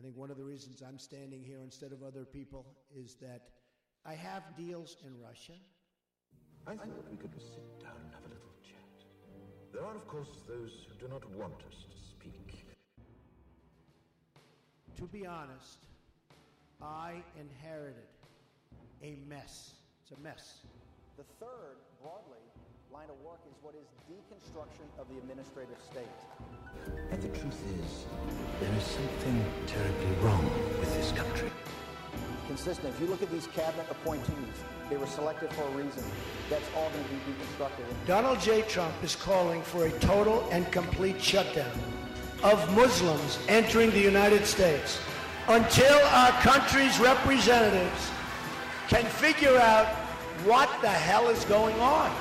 think one of the reasons I'm standing here instead of other people is that I have deals in Russia. I think we could sit down and have a little chat. There are, of course, those who do not want us to speak. To be honest, I inherited a mess. It's a mess. The third, broadly, line of work is what is deconstruction of the administrative state. And the truth is, there is something terribly wrong with this country. Consistent. If you look at these cabinet appointees, they were selected for a reason. That's all going to be deconstructed. Donald J. Trump is calling for a total and complete shutdown of Muslims entering the United States until our country's representatives can figure out what the hell is going on.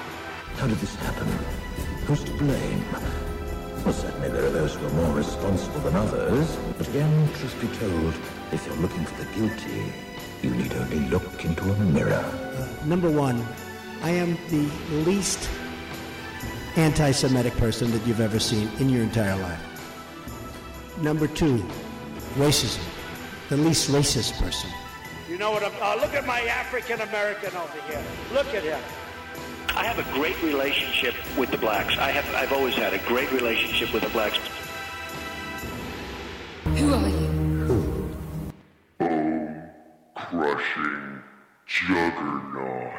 How did this happen? Who's to blame? Well, certainly there are those who are more responsible than others. But again, truth be told, if you're looking for the guilty, you need only look into a mirror. Number one, I am the least anti-Semitic person that you've ever seen in your entire life. Number two, racism. The least racist person. You know what I'm... look at my African-American over here. Look at him. I have a great relationship with the blacks. I've always had a great relationship with the blacks. Who are you? Crushing juggernaut.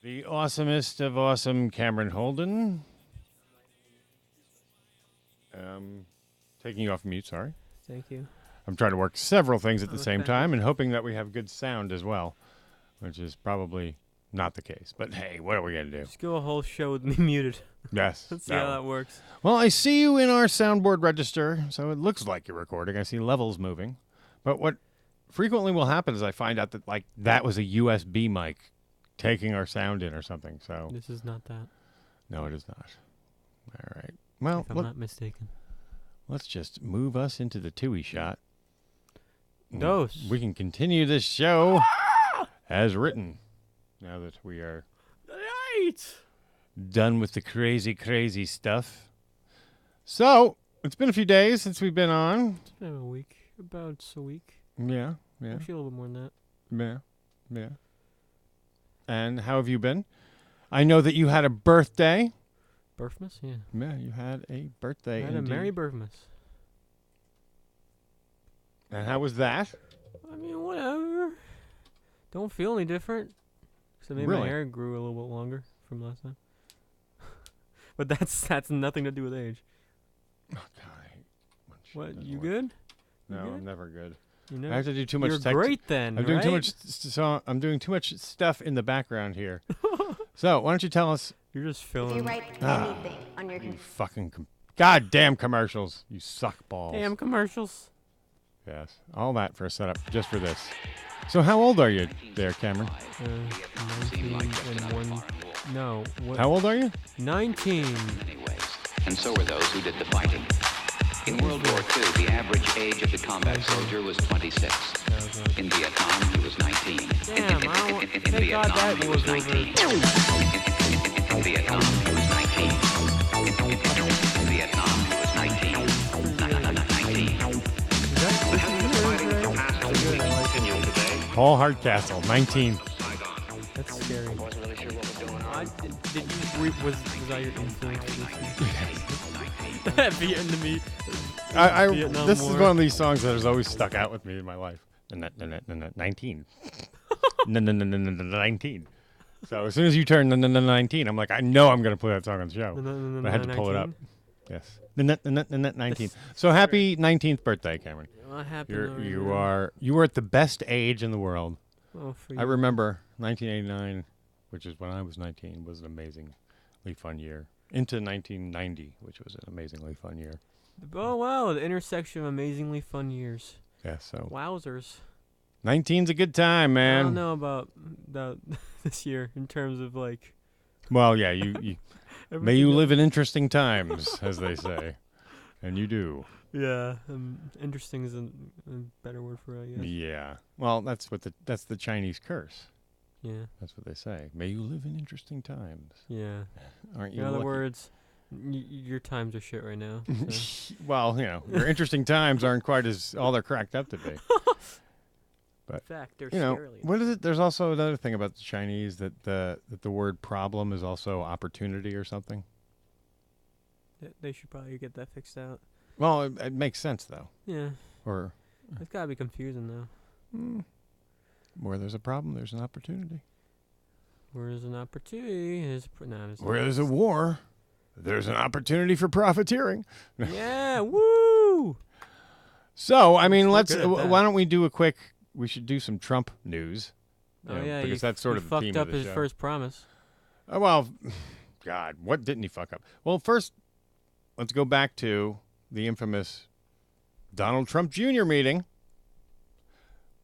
The awesomest of awesome, Cameron Holden. Taking you off mute, sorry. Thank you. I'm trying to work several things at the same time and hoping that we have good sound as well, which is probably not the case. But hey, what are we going to do? Just go a whole show with me muted. Yes. Let's see how that works. Well, I see you in our soundboard register, so it looks like you're recording. I see levels moving. But what frequently will happen is I find out that, like, that was a USB mic taking our sound in or something. So this is not that. No, it is not. All right. Well, if I'm not mistaken. Let's just move us into the Tui shot. Dose. We can continue this show as written. Now that we are done with the crazy, crazy stuff. So, it's been a few days since we've been on. It's been a week. About a week. Yeah. Actually, a little bit more than that. Yeah. And how have you been? I know that you had a birthday. Birthmas? Yeah. Yeah, you had a birthday. I had a Merry Birthmas. And how was that? I mean, whatever. Don't feel any different. So maybe my hair grew a little bit longer from last time. But that's nothing to do with age. Oh, God, I hate when shit what? doesn't You work. good? No, you good? I'm never good. You I have to do too much. You're great then. I'm doing too much. So I'm doing too much stuff in the background here. So why don't you tell us? You're just filling. If you write anything on your you fucking goddamn commercials. You suck balls. Damn commercials. Yes, all that for a setup just for this. So how old are you there, Cameron? 19 and 1. No. What? How old are you? 19. And so were those who did the fighting. In World War II, the average age of the combat soldier was 26. In Vietnam, he was 19. Damn, in Vietnam, he was 19. In Vietnam, he was 19. In Vietnam, he was 19. 19. But has the fighting capacity continued today? Paul Hardcastle, 19. That's scary. I wasn't really sure what was going on. Was that your influence for this? Vietnamese. This is one of these songs that has always stuck out with me in my life. 19. 19. So as soon as you turn 19, I'm like, I know I'm going to play that song on the show. But I had to pull it up. Yes. 19. So happy 19th birthday, Cameron. You were at the best age in the world. Oh, for you. I remember 1989, which is when I was 19, was an amazingly fun year. Into 1990, which was an amazingly fun year. Oh, wow. The intersection of amazingly fun years. Yeah, so. Wowzers. 19's a good time, man. I don't know about this year in terms of, like... Well, yeah, you may you live in interesting times, as they say. And you do. Yeah, interesting is a better word for it, I guess. Yeah. Well, that's the Chinese curse. Yeah. That's what they say. May you live in interesting times. Yeah. Aren't you? In other lucky? words, your times are shit right now. So. Well, your interesting times aren't quite as all they're cracked up to be. But in fact, they're scarily. What is it? There's also another thing about the Chinese that the word problem is also opportunity or something. They should probably get that fixed out. Well, it makes sense though. Yeah. Or it's gotta be confusing though. Where there's a problem, there's an opportunity. Where there's an opportunity, where there's a war, there's an opportunity for profiteering. Yeah, woo! So, I mean, why don't we do a quick? We should do some Trump news. Yeah, because that's sort of the theme fucked up of the his show. first promise. Oh, well, God, what didn't he fuck up? Well, first, let's go back to the infamous Donald Trump Jr. meeting,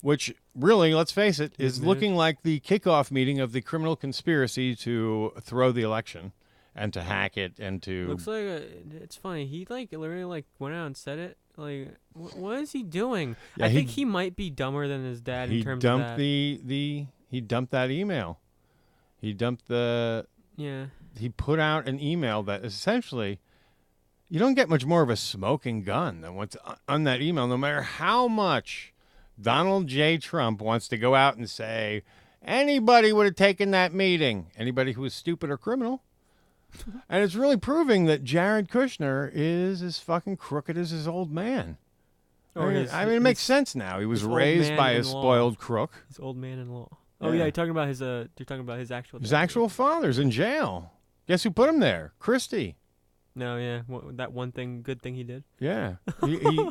which really, let's face it, is looking like the kickoff meeting of the criminal conspiracy to throw the election and to hack it and to... Looks like it's funny. He literally went out and said it. Like, what is he doing? Yeah, I think he might be dumber than his dad in terms of that. He dumped that email. He dumped the... Yeah. He put out an email that essentially... You don't get much more of a smoking gun than what's on that email, no matter how much Donald J. Trump wants to go out and say, anybody would have taken that meeting. Anybody who was stupid or criminal. And it's really proving that Jared Kushner is as fucking crooked as his old man. I mean, it makes sense now. He was raised by a spoiled crook. His old man-in-law. Oh, yeah, you're talking about his actual dad. His actual father's in jail. Guess who put him there? Christie. No, yeah, that good thing he did. Yeah, he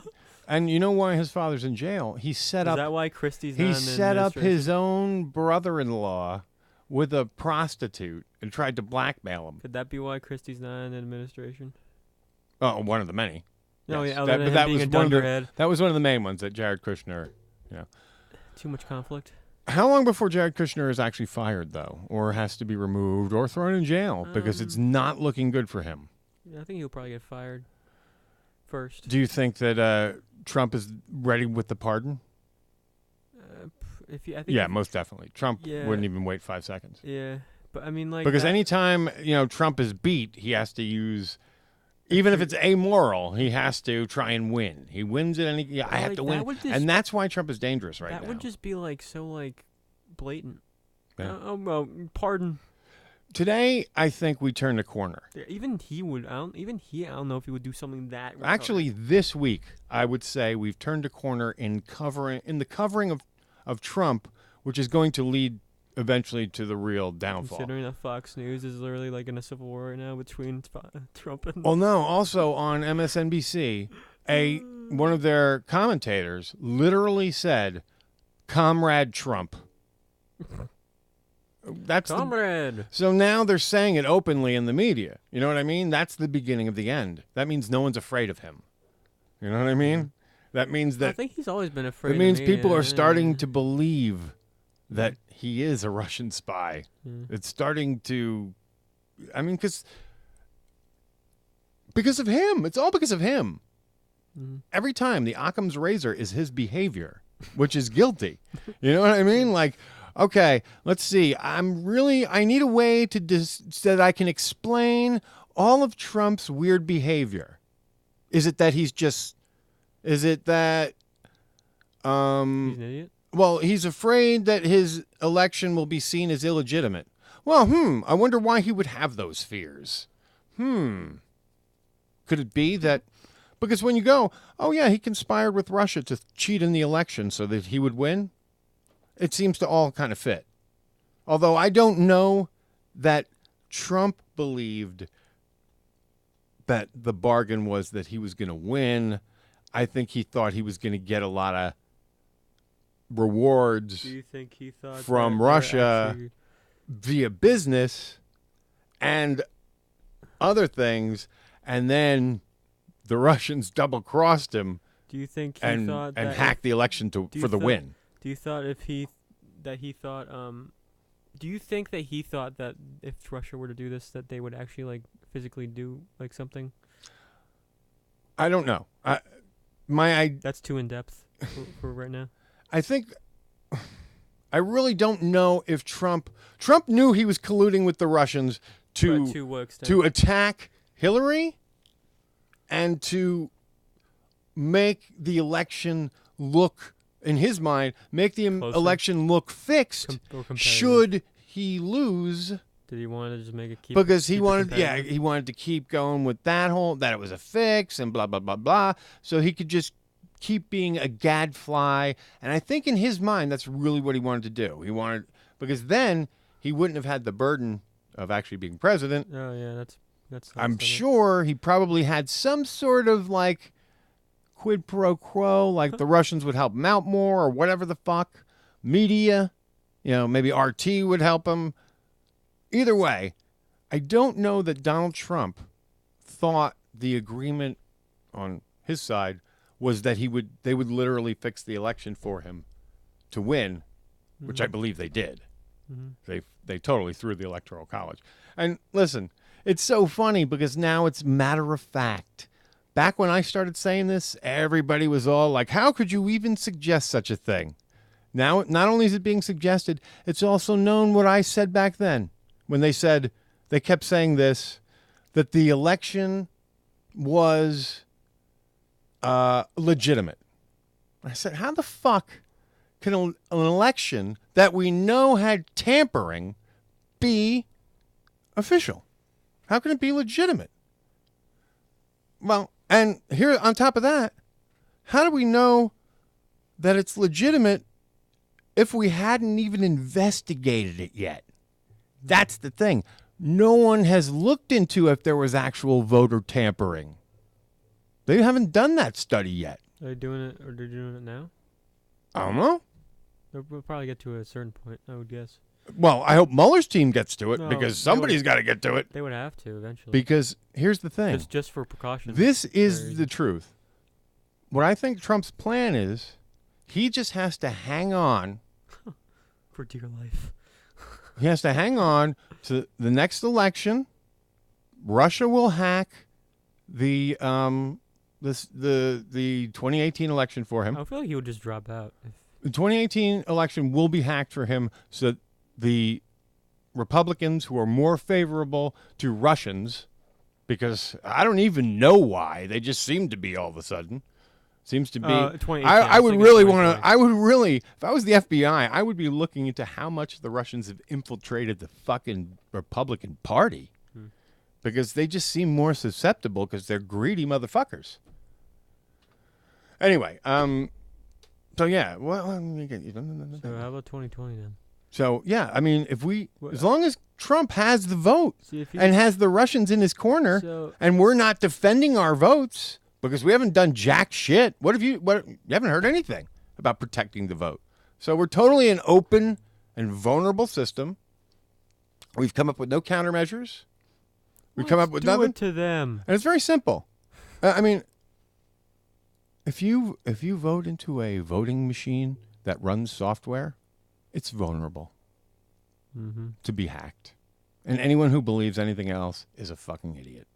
and you know why his father's in jail? He set up. Is that why Christie's? He set up his own brother-in-law with a prostitute and tried to blackmail him. Could that be why Christie's not in administration? Oh, one of the many. No, yes. yeah, that was that was one of the main ones that Jared Kushner. Too much conflict. How long before Jared Kushner is actually fired, though, or has to be removed or thrown in jail because it's not looking good for him? Yeah, I think he'll probably get fired first. Do you think that Trump is ready with the pardon? Most definitely. Trump wouldn't even wait 5 seconds. Yeah, but I mean, because anytime Trump is beat, he has to use, even if it's amoral, he has to try and win. He wins it, and I have to win, and that's why Trump is dangerous right now. That would just be so blatant. Yeah. Well, pardon. Today, I think we turned a corner. Yeah, even he would. I don't know if he would do something that. Actually, this week, I would say we've turned a corner in the covering of Trump, which is going to lead eventually to the real downfall. Considering that Fox News is literally in a civil war right now between Trump and. Well, no. Also on MSNBC, one of their commentators literally said, "Comrade Trump." That's Comrade. So now they're saying it openly in the media. You know what I mean? That's the beginning of the end. That means no one's afraid of him. You know what I mean? That means that... I think he's always been afraid of me. It means of people are starting to believe that he is a Russian spy. It's starting to... I mean, because of him. It's all because of him. Every time the Occam's razor is his behavior, which is guilty. You know what I mean? Okay, let's see. I need a way that I can explain all of Trump's weird behavior. Is it that is it that, he's an idiot? Well, he's afraid that his election will be seen as illegitimate. Well, I wonder why he would have those fears. Could it be that, because when you go, oh yeah, he conspired with Russia to cheat in the election so that he would win? It seems to all kind of fit. Although I don't know that Trump believed that the bargain was that he was going to win. I think he thought he was going to get a lot of rewards Do you think he thought from Russia via business and other things, and then the Russians double-crossed him. Do you think he and thought and that hacked the election for the win? Do you thought Do you think that he thought that if Russia were to do this, that they would actually like physically do like something? I don't know. That's too in depth for right now. I think I really don't know if Trump knew he was colluding with the Russians to attack Hillary and to make the election look, in his mind, make the election look fixed should he lose. Did he want to just make it keep? Because he wanted to keep going with that it was a fix and blah, blah, blah, blah. So he could just keep being a gadfly. And I think in his mind, that's really what he wanted to do. Because then he wouldn't have had the burden of actually being president. Oh, yeah, that's I'm sure he probably had some sort of like quid pro quo, like the Russians would help him out more or whatever the fuck. Media, maybe RT would help him. Either way, I don't know that Donald Trump thought the agreement on his side was that they would literally fix the election for him to win, which I believe they did. Mm-hmm. They totally threw the Electoral College. And listen, it's so funny because now it's matter of fact. Back when I started saying this, everybody was all like, how could you even suggest such a thing? Now, not only is it being suggested, it's also known what I said back then when they kept saying this, that the election was legitimate. I said, how the fuck can an election that we know had tampering be official? How can it be legitimate? Well, and here on top of that, how do we know that it's legitimate if we hadn't even investigated it yet? That's the thing. No one has looked into if there was actual voter tampering. They haven't done that study yet. Are they doing it, or they're doing it now? I don't know. We'll probably get to a certain point, I would guess. Well, I hope Mueller's team gets to it because somebody's got to get to it. They would have to eventually. Because here's the thing. Just for precaution. This is the truth. What I think Trump's plan is, he just has to hang on. For dear life. He has to hang on to the next election. Russia will hack the 2018 election for him. I feel like he would just drop out. The 2018 election will be hacked for him, so that the Republicans who are more favorable to Russians, because I don't even know why, they just seem to be all of a sudden. Seems to be. I would really want to. I would really, if I was the FBI, I would be looking into how much the Russians have infiltrated the fucking Republican Party, because they just seem more susceptible because they're greedy motherfuckers. Anyway, so yeah, well, so how about 2020 then? So yeah, I mean, as long as Trump has the vote and has the Russians in his corner, and we're not defending our votes. Because we haven't done jack shit. You haven't heard anything about protecting the vote. So we're totally an open and vulnerable system. We've come up with no countermeasures. We've come up with nothing. Do it to them. And it's very simple. I mean, if you vote into a voting machine that runs software, it's vulnerable to be hacked. And anyone who believes anything else is a fucking idiot.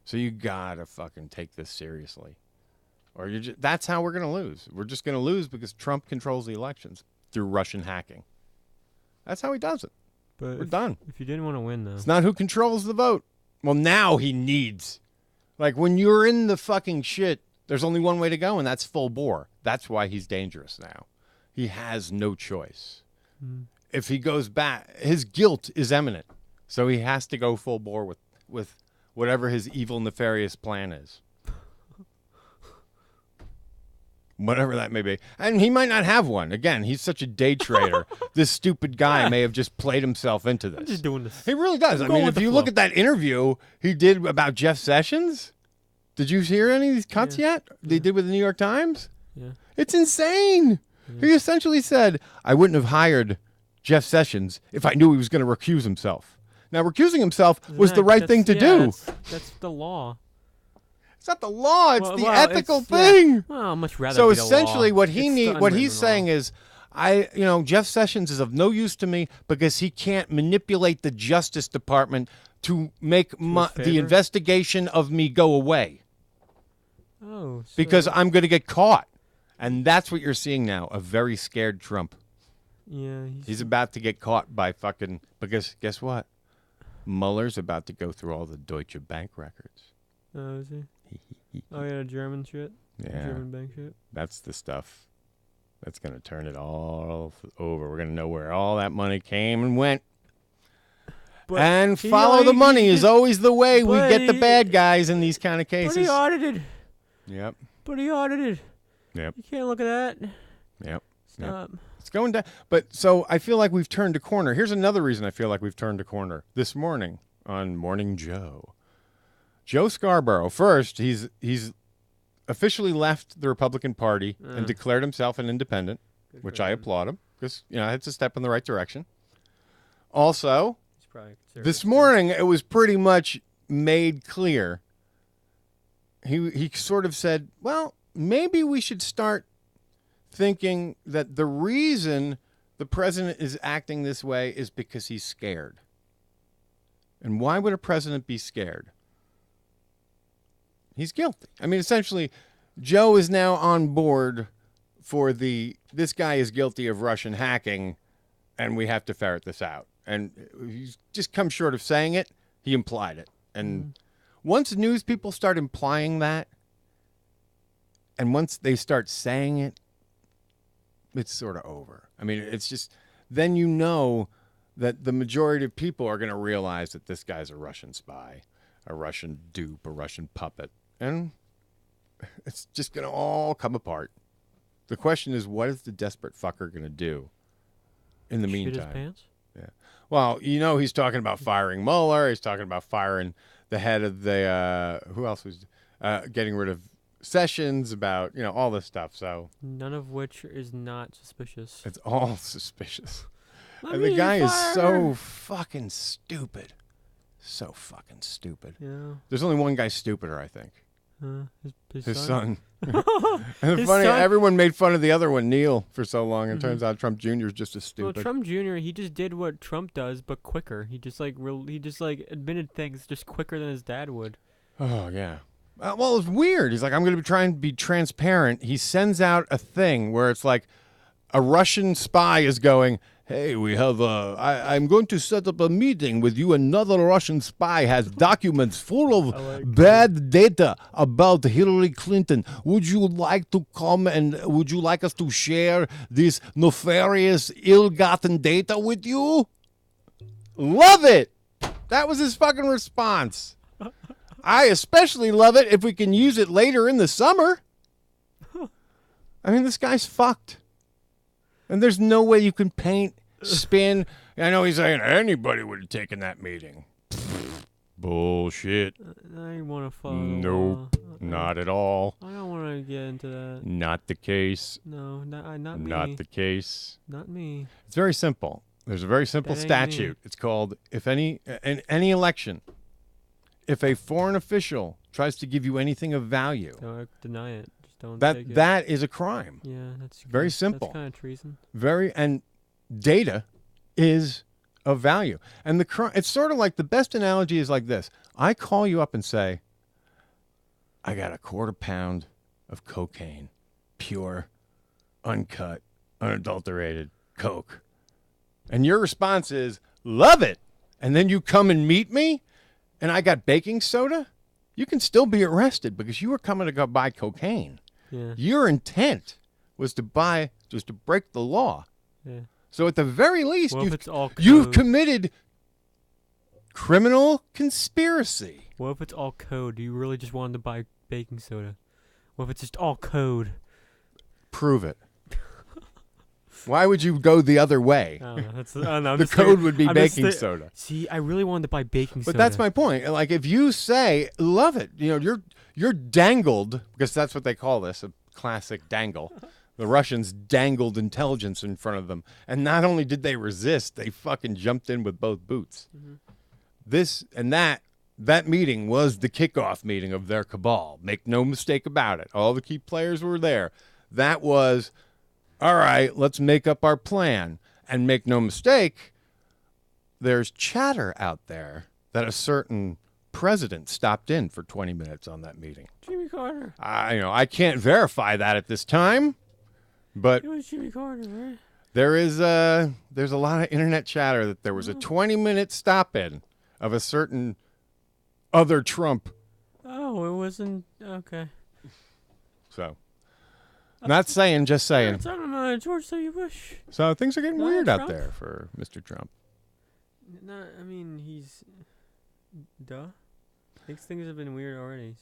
So you gotta fucking take this seriously, or that's how we're gonna lose. We're just gonna lose because Trump controls the elections through Russian hacking. That's how he does it. But we're done. If you didn't want to win, though, it's not who controls the vote. Well, now he needs, like when you're in the fucking shit, there's only one way to go, and that's full bore. That's why he's dangerous now. He has no choice. If he goes back, his guilt is imminent, so he has to go full bore with whatever his evil, nefarious plan is. Whatever that may be. And he might not have one. Again, he's such a day trader. This stupid guy may have just played himself into this. I'm just doing this. He really does. I mean, if you look at that interview he did about Jeff Sessions, did you hear any of these cuts yet? They did with the New York Times? Yeah. It's insane. Yeah. He essentially said, I wouldn't have hired Jeff Sessions if I knew he was going to recuse himself. Now, recusing himself was the right thing to do. That's the law. It's not the law. It's Well, the well, ethical it's- yeah. thing. Well, I'd much rather So be the essentially, law. what It's the what he's unwritten saying law. is, Jeff Sessions is of no use to me because he can't manipulate the Justice Department to make the favor? investigation of me go away. Oh, so Because I'm going to get caught. And that's what you're seeing now, a very scared Trump. yeah, He's about to get caught by because guess what? Mueller's about to go through all the Deutsche Bank records. Oh, is he? Oh, yeah, German shit. Yeah. German bank shit. That's the stuff that's going to turn it all over. We're going to know where all that money came and went. But and he follow the only- money he is just- always the way we but get the he- bad guys in these kind of But he cases. audited. Yep. But he audited. Yep. You can't look at that. Yep. Yep. Stop. It's going down. But so I feel like we've turned a corner. Here's another reason I feel like we've turned a corner. This morning on Morning Joe. Joe Scarborough, first, he's officially left the Republican Party and declared himself an independent, which I applaud him because, it's a step in the right direction. Also, He's probably this morning it was pretty much made clear. He sort of said, well, maybe we should start thinking that the reason the president is acting this way is because he's scared. And why would a president be scared? He's guilty. I mean, essentially, Joe is now on board for this guy is guilty of Russian hacking, and we have to ferret this out. And he's just come short of saying it. He implied it. And once news people start implying that, and once they start saying it, it's sort of over. I mean, it's just, then you know that the majority of people are going to realize that this guy's a Russian spy, a Russian dupe, a Russian puppet. And it's just going to all come apart. The question is, what is the desperate fucker going to do in the Shit meantime? his pants? Yeah. Well, he's talking about firing Mueller. He's talking about firing the head of the, who else was getting rid of Sessions, about, all this stuff. So None of which is not suspicious. it's all suspicious. Let And the me guy is fire so her. fucking stupid. So fucking stupid. Yeah. There's only one guy stupider, I think. His son. And His funny, son- everyone made fun of the other one, Neil, for so long. It turns out Trump Jr. is just as Well, stupid. Trump Jr. He just did what Trump does, but quicker. He just admitted things just quicker than his dad would. Oh, yeah. Well, it's weird. He's like, I'm going to try and be transparent. He sends out a thing where it's like a Russian spy is going, hey, we have I'm going to set up a meeting with you. Another Russian spy has documents full of bad data about Hillary Clinton. Would you like to come and would you like us to share this nefarious, ill-gotten data with you? Love it. That was his fucking response. I especially love it if we can use it later in the summer. I mean, this guy's fucked. And there's no way you can paint, spin. I know he's saying anybody would have taken that meeting. Bullshit. I want to follow. Nope. Not at all. I don't want to get into that. Not the case. No, not me. Not the case. Not me. It's very simple. There's a very simple That ain't statute. me. It's called, in any election, if a foreign official tries to give you anything of value, Don't deny it. Just don't take it. that is a crime. Yeah, that's Very kinda- simple. That's kind of treason. And data is of value. And it's sort of like, the best analogy is like this. I call you up and say, I got a 1/4 pound of cocaine, pure, uncut, unadulterated coke. And your response is, love it. And then you come and meet me and I got baking soda. You can still be arrested because you were coming to go buy cocaine. Yeah. Your intent was to break the law. Yeah. So at the very least, What if it's all you've code? committed criminal conspiracy. What if it's all code? Do you really just wanted to buy baking soda? What if it's just all code? Prove it. Why would you go the other way? I don't know. That's, I don't know, I'm The just code thinking- would be I'm just baking soda. See, I really wanted to buy baking soda. But that's my point. Like, if you say, love it, you're dangled, because that's what they call this, a classic dangle. The Russians dangled intelligence in front of them. And not only did they resist, they fucking jumped in with both boots. This and that that meeting was the kickoff meeting of their cabal. Make no mistake about it. All the key players were there. That was, all right, let's make up our plan. And make no mistake, there's chatter out there that a certain president stopped in for 20 minutes on that meeting. Jimmy Carter. I can't verify that at this time, but It was Jimmy Carter, right? there's a lot of internet chatter that there was a 20-minute stop-in of a certain other Trump. Oh, it wasn't okay. So, not saying, just saying. It's on George W. Bush. So things are getting Donald weird Trump? out there for Mr. Trump. No, I mean he's duh. Things have been weird already.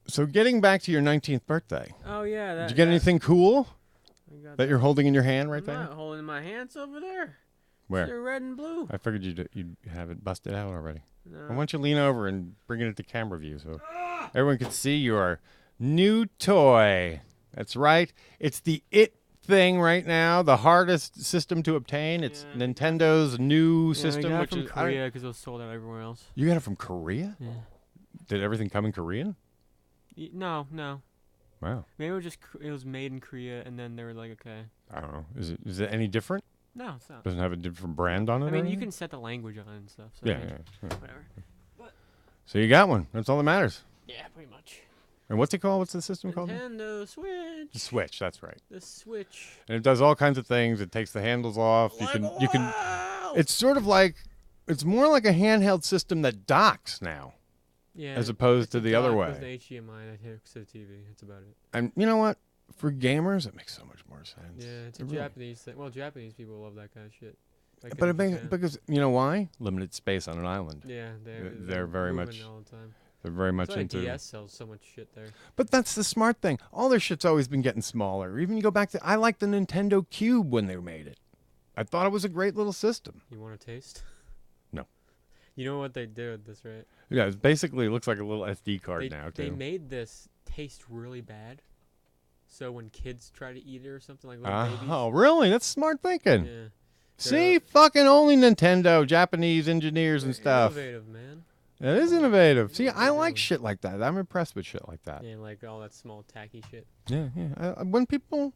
So getting back to your 19th birthday. Oh yeah. Did you get anything cool I got that you're holding in your hand right I'm there? not holding in my hands over there. Where? They're red and blue. I figured you'd have it busted out already. No. Why don't you lean over and bring it into camera view so everyone can see your new toy. That's right. It's the It thing right now, the hardest system to obtain. It's Nintendo's new system, we got which it is from Korea because it was sold out everywhere else. You got it from Korea? Yeah. Did everything come in Korean? No. Wow. Maybe it was just it was made in Korea, and then they were like, okay. I don't know. Is it any different? No, it's not. Doesn't have a different brand on it? I or mean, you anything? can set the language on it and stuff. So Yeah, I mean, yeah. Whatever. So you got one. That's all that matters. Yeah, pretty much. And what's it called? What's the system called? Nintendo Switch. The Switch. That's right. The Switch. And it does all kinds of things. It takes the handles off. You can. It's sort of like, it's more like a handheld system that docks now. Yeah. As opposed to the other way. With the HDMI that hooks to the TV. That's about it. And you know what? For gamers, it makes so much more sense. Yeah, it's a really- Japanese thing. Well, Japanese people love that kind of shit. Like But in it makes, Japan. because you know why? Limited space on an island. Yeah, they're very moving much. all the time. They're very much That's why into. DS sells so much shit there. But that's the smart thing. All their shit's always been getting smaller. Even you go back to, I like the Nintendo Cube when they made it. I thought it was a great little system. You want to taste? No. You know what they did with this, right? Yeah, it basically looks like a little SD card now too. They made this taste really bad. So when kids try to eat it or something like little babies. Oh, really? That's smart thinking. Yeah. See, fucking only Nintendo, Japanese engineers and stuff. Innovative, man. It is innovative. See, I like shit like that. I'm impressed with shit like that. Yeah, like all that small tacky shit. Yeah. When people,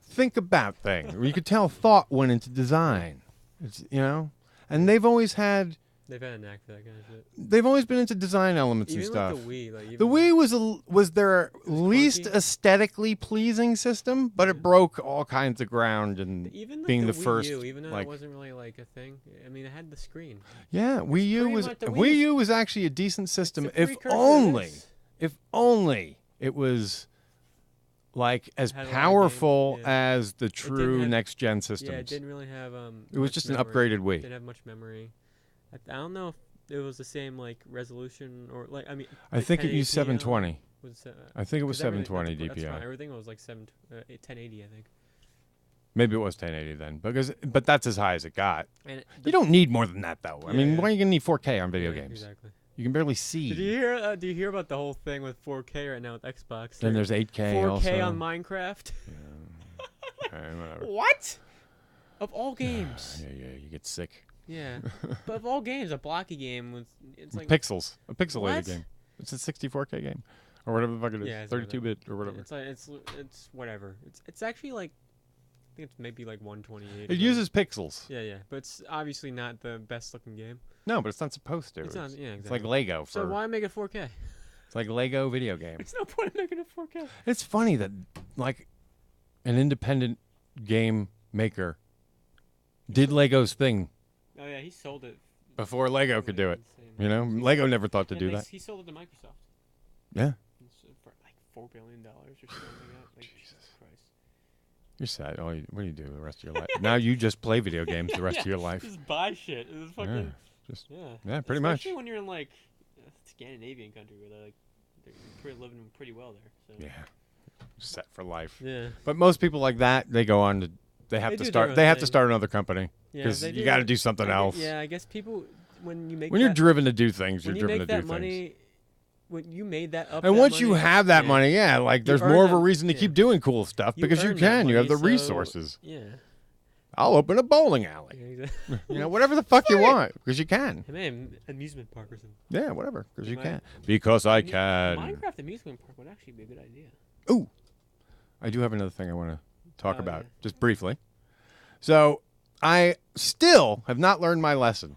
think about things, you could tell thought went into design. It's, and they've always had. They've had a knack for that kind of shit. They've always been into design elements Even and stuff. Like the Wii, like the Wii was their least aesthetically pleasing system, but it broke all kinds of ground and even like being the Wii first. U, even though like, it wasn't really like a thing. I mean, it had the screen. Yeah, Wii U was much the Wii Wii U was actually a decent system. It's a If precursor to only, this. if only it was like as Had a lot of powerful games, yeah. as the true have- next gen systems. Yeah, it didn't really have It was much just an memory. upgraded Wii. Didn't have much memory. I don't know if it was the same like resolution or like I think it used 1080p, 720. Was, I think it was 'cause everything- 720 that's fine. DPI. Everything was like 1080, I think. Maybe it was 1080 then, but that's as high as it got. And You don't need more than that though. I mean, Yeah. why are you gonna need 4K on video Yeah, games? exactly. You can barely see. Did you hear? Do you hear about the whole thing with 4K right now with Xbox? Then there's 8K 4K also. on Minecraft. Whatever. What? Of all games. Yeah, you get sick. Yeah, but of all games, a blocky game with it's like Pixels, a pixelated What? game. It's a 64K game, or whatever the fuck it is, Yeah, it's 32-bit or whatever. It's like it's whatever. It's actually like I think it's maybe like 128. It uses pixels. Yeah, but it's obviously not the best looking game. No, but it's not supposed to. It's not. Yeah, It's like exactly. Lego. So why make it 4K? It's like Lego video game. There's no point in making it 4K. It's funny that like an independent game maker did Lego's thing Oh yeah, he sold it before Lego could do it. Lego never thought to do that. He sold it to Microsoft. Yeah. For like $4 billion or something like that. Like, Jesus Christ. You're sad. What do you do the rest of your life? Now you just play video games the rest of your life. Just buy shit. It was fucking. Yeah, pretty much. Especially when you're in like a Scandinavian country where they're living pretty well there. So. Yeah. Set for life. Yeah. But most people like that, they go on to they have They to do start their they own have to thing. start another company Yeah, because they you got to do something else. Yeah, I guess people when you make When you're driven to do things, you're when you driven make to do that money, things. when you made that up. And that once you money, have that yeah, money, like you there's earn more of a that- reason to yeah. keep doing cool stuff because you earn that can. You have the money, so- resources. Yeah. I'll open a bowling alley. Yeah, exactly. You know, whatever the fuck you want, because you can. Hey, man, amusement park or something. Yeah, whatever, because you can. Because I can. Minecraft amusement park would actually be a good idea. Ooh, I do have another thing I want to talk about, yeah. just briefly. So I still have not learned my lesson.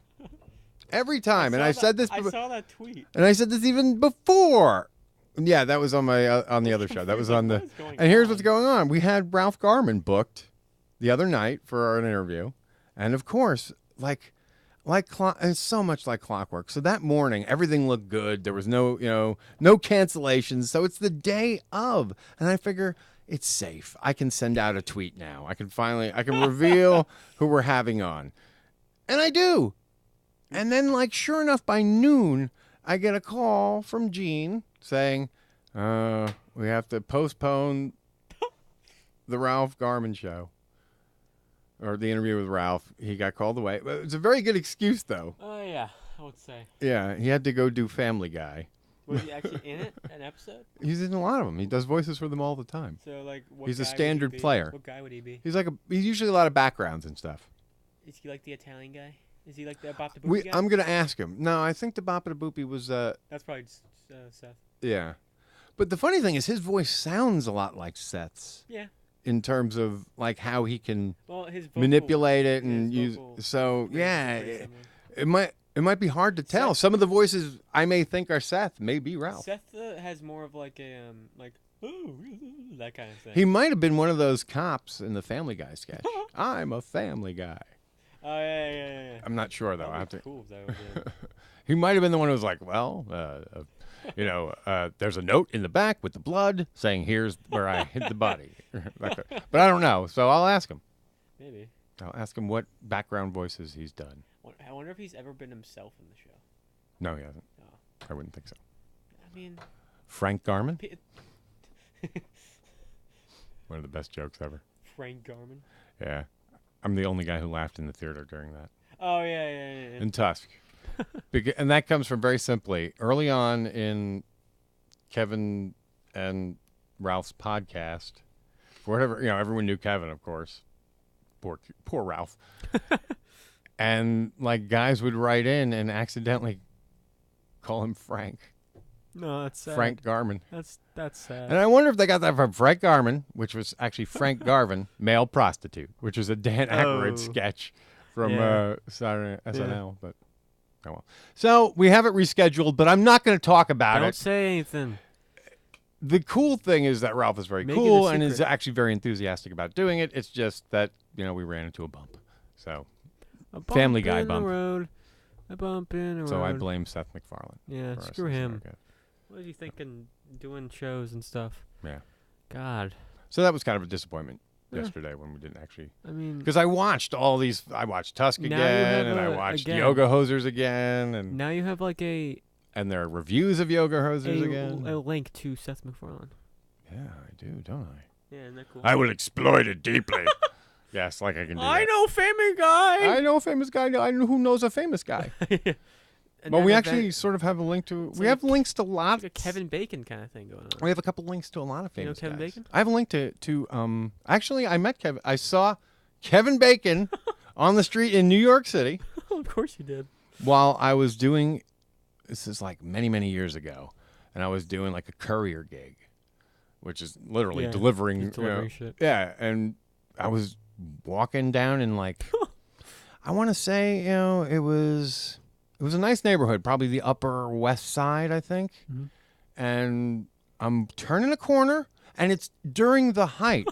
Every time, and I said this. I saw that tweet. And I said this even before. Yeah, that was on my on the other show. That was on the. And here's what's going on. We had Ralph Garman booked the other night for an interview, and of course, it's so much like clockwork. So that morning, everything looked good. There was no cancellations. So it's the day of, and I figure it's safe. I can send out a tweet now. I can reveal who we're having on, and I do. And then, sure enough, by noon, I get a call from Gene saying, we have to postpone the Ralph Garman show. Or the interview with Ralph. He got called away. But it's a very good excuse, though. Oh, yeah, I would say. Yeah, he had to go do Family Guy. Was he actually in it, an episode? He's in a lot of them. He does voices for them all the time. So, what he's a guy standard would he be? player. What guy would he be? He's usually a lot of backgrounds and stuff. Is he like the Italian guy? Is he like the Bop the Boopy guy? I'm going to ask him. No, I think the Bop the Boopy was... That's probably Seth. Yeah. But the funny thing is his voice sounds a lot like Seth's. Yeah. In terms of how he can his manipulate it and use... So, yeah, it might be hard to tell. Some of the voices I may think are Seth may be Ralph. Seth has more of that kind of thing. He might have been one of those cops in the Family Guy sketch. I'm a family guy. Oh, yeah. I'm not sure, though. I have to. Cool if that was it. He might have been the one who was like, there's a note in the back with the blood saying, here's where I hid the body. But I don't know, so I'll ask him. Maybe. I'll ask him what background voices he's done. I wonder if he's ever been himself in the show. No, he hasn't. No. I wouldn't think so. I mean... Frank Garman? One of the best jokes ever. Frank Garman? Yeah. I'm the only guy who laughed in the theater during that. Oh, yeah. In Tusk. And that comes from very simply, early on in Kevin and Ralph's podcast, for whatever, everyone knew Kevin, of course. Poor Ralph. And guys would write in and accidentally call him Frank. No, that's sad. Frank Garman. That's sad. And I wonder if they got that from Frank Garman, which was actually Frank Garvin, male prostitute, which was a Dan Aykroyd sketch from Saturday SNL. But oh well. So we have it rescheduled, but I'm not going to talk about it. Don't say anything. The cool thing is that Ralph is very cool and is actually very enthusiastic about doing it. It's just that we ran into a bump. So Family Guy bump. A bump in the road. So I blame Seth MacFarlane. Yeah, screw him. What is he thinking doing shows and stuff? Yeah. God. So that was kind of a disappointment yesterday when we didn't actually. I mean, because I watched all these. I watched Tusk again, and I watched Yoga Hosers again, and now you have and there are reviews of Yoga Hosers again. A link to Seth MacFarlane. Yeah, I do, don't I? Yeah, isn't that cool? I will exploit it deeply. Yes, I can do that. I know famous guy. I know a famous guy. I know who knows a famous guy. Well, we actually sort of have a link to. We have links to lots. Like a Kevin Bacon kind of thing going on. We have a couple links to a lot of famous Kevin guys. Bacon? I have a link to. Actually, I met Kevin. I saw Kevin Bacon on the street in New York City. Of course you did. While I was doing, this is many, many years ago, and I was doing a courier gig, which is literally delivering shit. Yeah, and I was walking down in I want to say it was a nice neighborhood, probably the Upper West Side, I think. Mm-hmm. And I'm turning a corner, and it's during the height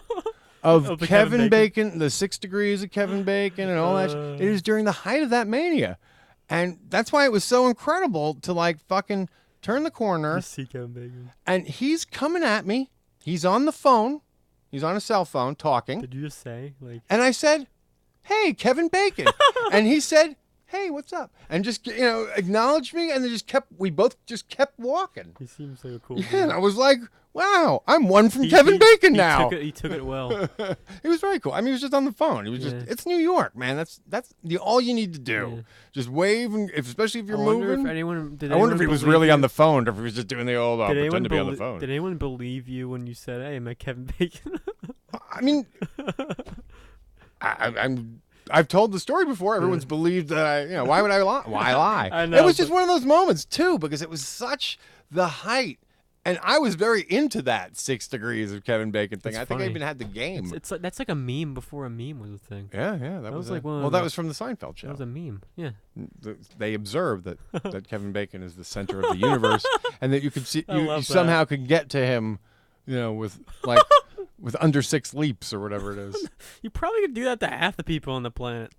of Kevin Bacon, the 6 degrees of Kevin Bacon, and all that. It is during the height of that mania, and that's why it was so incredible to fucking turn the corner. Just see Kevin Bacon, and he's coming at me. He's on the phone. He's on a cell phone talking. Did you just say And I said, "Hey, Kevin Bacon," and he said, "Hey, what's up?" And just acknowledged me, and we both just kept walking. He seems like a cool. Yeah, and I was like, "Wow, I'm one from Kevin Bacon now." He took it well. It was very cool. I mean, he was just on the phone. He was it's New York, man. That's all you need to do. Yeah. Just wave, and I wonder if he was believe really you? on the phone, or if he was just doing the old pretend to be on the phone. Did anyone believe you when you said, "Hey, I'm Kevin Bacon"? I mean, I've told the story before. Everyone's believed that why would I lie? Why lie? I know, it was just one of those moments too, because it was such the height. And I was very into that 6 degrees of Kevin Bacon thing. It's I think I funny. even had the game. It's like, that's like a meme before a meme was a thing. Yeah, that was like that was from the Seinfeld show. That was a meme. Yeah. They observed that Kevin Bacon is the center of the universe, and that you could see you somehow could get to him, with with under 6 leaps or whatever it is. You probably could do that to half the people on the planet.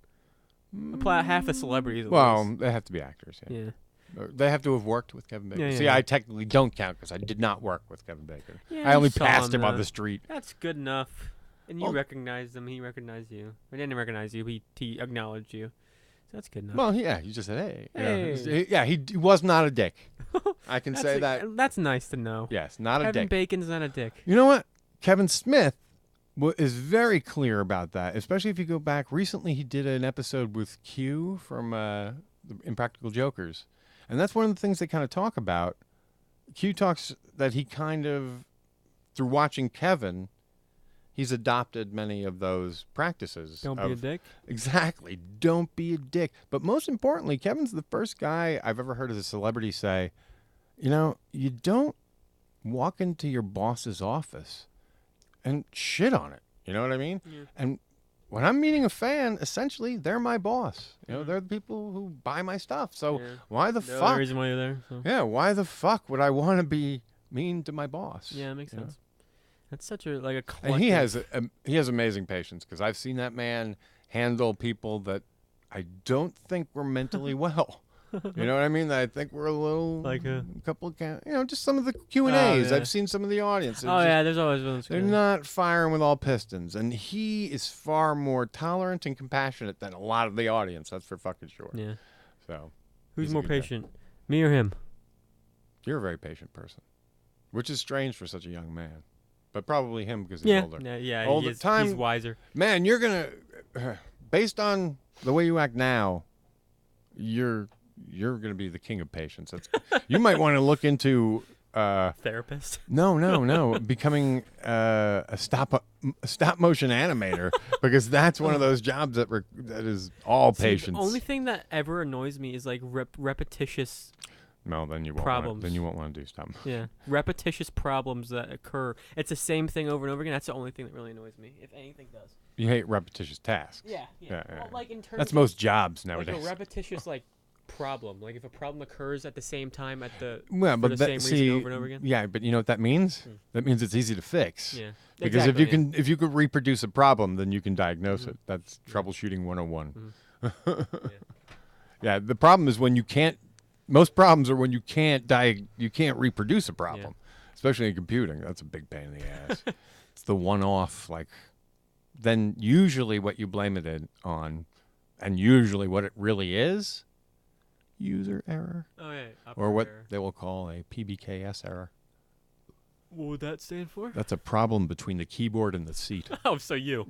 Half the celebrities. Well, they have to be actors. Yeah. They have to have worked with Kevin Bacon. Yeah, See, yeah. I technically don't count because I did not work with Kevin Bacon. Yeah, I only you saw passed him on though. the street. That's good enough. And you recognized him. He recognized you. He didn't recognize you. He acknowledged you. So that's good enough. Well, yeah, he just said, hey. Hey. He was not a dick. I can say that. That's nice to know. Yes, not a dick. Kevin Bacon's not a dick. You know what? Kevin Smith is very clear about that, especially if you go back. Recently, he did an episode with Q from the Impractical Jokers. And that's one of the things they kind of talk about. Q talks that he kind of, through watching Kevin, he's adopted many of those practices. Don't be a dick. Exactly. Don't be a dick. But most importantly, Kevin's the first guy I've ever heard as a celebrity say, you don't walk into your boss's office and shit on it. You know what I mean? Yeah. And when I'm meeting a fan, essentially, they're my boss. They're the people who buy my stuff. So why the fuck? The reason why you're there. So. Yeah, why the fuck would I want to be mean to my boss? Yeah, it makes sense. That's such a collective. And he has amazing patience, because I've seen that man handle people that I don't think were mentally well. You know what I mean? I think we're a little couple of just some of the Q&As. I've seen some of the audience. There's always those. They're not firing with all pistons, and he is far more tolerant and compassionate than a lot of the audience. That's for fucking sure. Yeah. So, who's more patient, me or him? You're a very patient person, which is strange for such a young man, but probably him because he's older. Yeah. Older He's wiser. Man, you're gonna, based on the way you act now, you're going to be the king of patience. You might want to look into therapist. No, becoming a stop motion animator, because that's one of those jobs that is all patience. The only thing that ever annoys me is repetitious. No, then you won't. Problems. Then you won't want to do stop motion. Yeah, repetitious problems that occur. It's the same thing over and over again. That's the only thing that really annoys me, if anything does. You hate repetitious tasks. Yeah. Well, in terms that's most jobs nowadays. Like a repetitious problem. Like if a problem occurs at the same time for the same reason over and over again. Yeah, but you know what that means? That means it's easy to fix. Yeah. Because if you could reproduce a problem, then you can diagnose it. That's troubleshooting 101. Yeah, the problem is when you can't. Most problems are when you can't reproduce a problem, especially in computing. That's a big pain in the ass. It's the one-off. Then usually what you blame it on, and usually what it really is. User error. Oh, yeah. Or what they will call a PBKS error. What would that stand for? That's a problem between the keyboard and the seat. Oh, so you.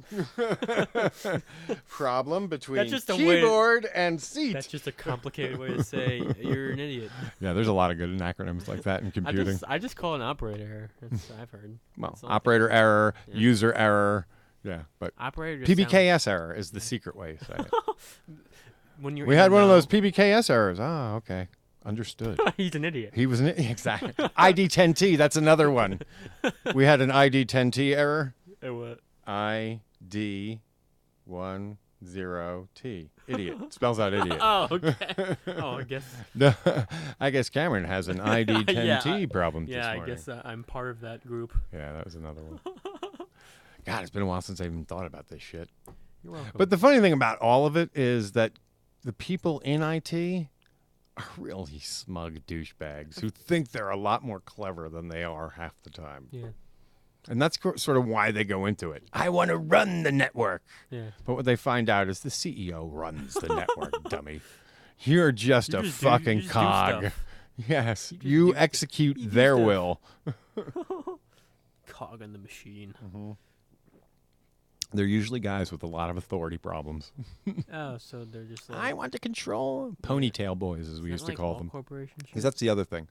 Problem between keyboard and seat. That's just a complicated way to say you're an idiot. Yeah, there's a lot of good acronyms like that in computing. I just call it an operator error. That's what I've heard. Well, operator error, user error. Yeah, but operator PBKS error is the secret way to say it. We had one of those PBKS errors. Oh, okay. Understood. He's an idiot. He was an idiot. Exactly. ID10T, that's another one. We had an ID10T error. What? ID10T. Idiot. Spells out idiot. Oh, okay. I guess. No, I guess Cameron has an ID10T problem this morning. I guess I'm part of that group. Yeah, that was another one. God, it's been a while since I even thought about this shit. You're welcome. But the funny thing about all of it is that the people in IT are really smug douchebags who think they're a lot more clever than they are half the time. Yeah. And that's sort of why they go into it. I want to run the network. Yeah. But what they find out is the CEO runs the network, dummy. You're just a fucking cog. Yes. You execute their will. Cog on the machine. Mm-hmm. They're usually guys with a lot of authority problems. Oh, so they're just I want to control ponytail boys, as we used to call them. Corporations. Because that's the other thing.